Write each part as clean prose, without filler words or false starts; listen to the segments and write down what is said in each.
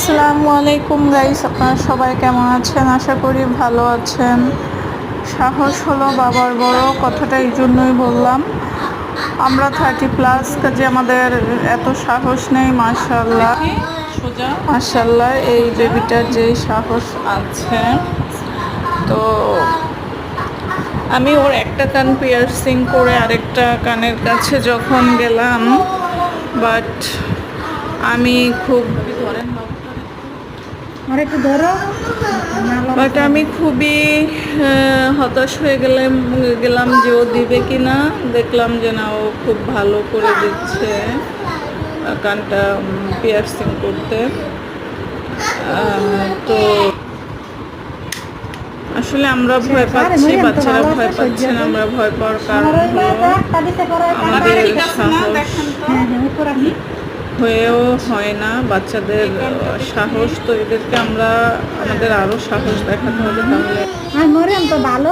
আসসালামু আলাইকুম গাইস, আপনারা সবাই কেমন আছেন? আশা করি ভালো আছেন। সাহস হলো বাবার বড়, কথাটা এই জন্যই বললাম। আমরা 30+ কাজে আমাদের এত সাহস নেই। মাশাআল্লাহ মাশাআল্লাহ, এই বেবিটার যে সাহস আছে। তো আমি ওর একটা কান পিয়ার্সিং করে আরেকটা কানের কাছে যখন গেলাম, বাট আমি খুব আমি খুবই হতাশ হয়ে গেলাম যে ও দিবে কি না। দেখলাম যে না, ও খুব ভালো করে দিচ্ছে কানটা পিয়ার্সিং করতে। তো আসলে আমরা ভয় পাচ্ছি, বাচ্চারা ভয় পাচ্ছেন। আমরা ভয় পাওয়ার কারণ হলো আমাদের সাহস হয়েও হয় না, বাচ্চাদের সাহস। তো এদেরকে আমাদের আরো সাহস দেখাতে হবে, তাহলে মরিয়ম তো ভালো।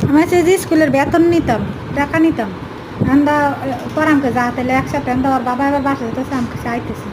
আমি যে স্কুলের বেতন নিতাম, টাকা নিতাম, আমরা পরামকে যা তাহলে একসাথে ওর বাবা এবার বাসা যেতেছে, আমাকে চাইতেছে